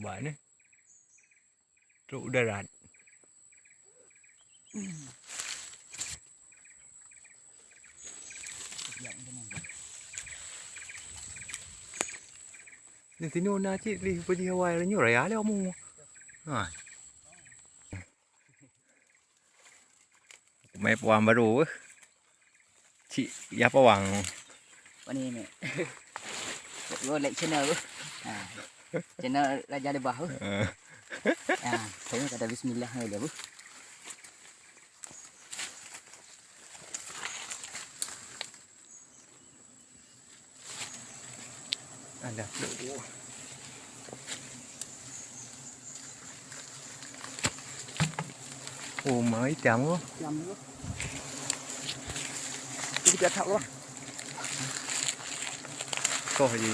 Hebat ni. Truk darat. Ni sini ona cik li pergi Hawaii renyu raya le omu. Ha. Mai puang baru. Cik ya pawang. Ni ni. Gua like channel tu. Ha. Channel Raja Lebah tu. Ha, saya kata bismillah dia tu. Ada. Oh, mới chậm quá. Chậm quá. Đi chặt thảo quá. Coi gì?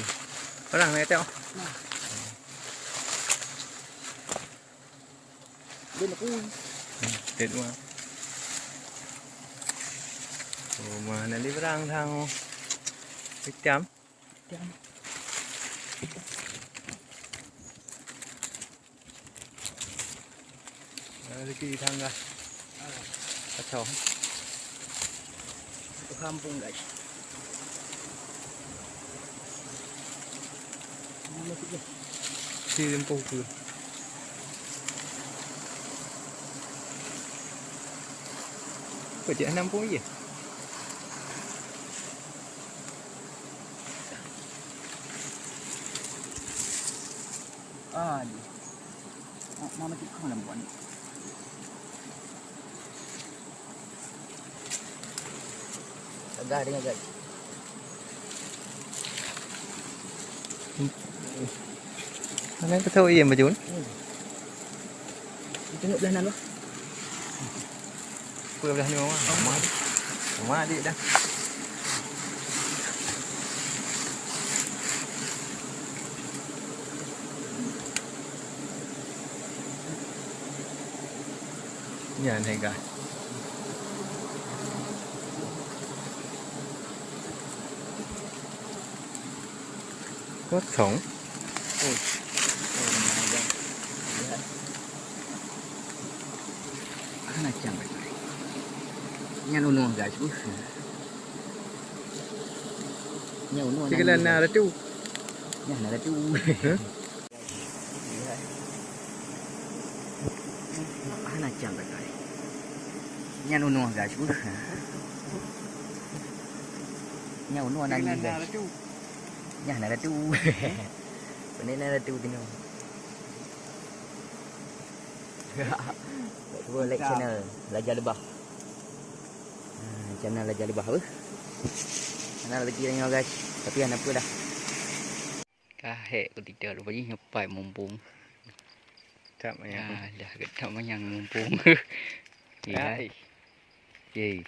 Có răng này teo. Đây là cui. Chết mà. Oh, mà này đi răng thang. Biết chậm. Chậm. Đi cái thang ra. Bắt chó. Itu kampung guys. Mana tu? Si lempo tu. Kerja 60 je. Ah, ni. Mama tu kau nak buat ni. Agak dengan guys. Nó có thôi gì mà chú. Tengok belah nan tu. Apa belah ni mama? Mama adik dah. Nhà này guys. Có thủng. Ôi. Ana chang guys. Nyan unu guys. Nyan unu. Cái lần nào đó chú. Nyan là chú. Ana chang guys. Nyan unu guys. Nyan unu Cái nang lần guys. nào đó chú. Nyan là chú. Bên đây là chú tengok. Gua like channel Raja Lebah. Channel Raja Lebah tu. Channel lagi tengok guys. Tapi apa dah. Kahek ketiga lupa je nyepai mumpung. Chậm Ya, dah ketemu yang mumpung. Dạ. Ye.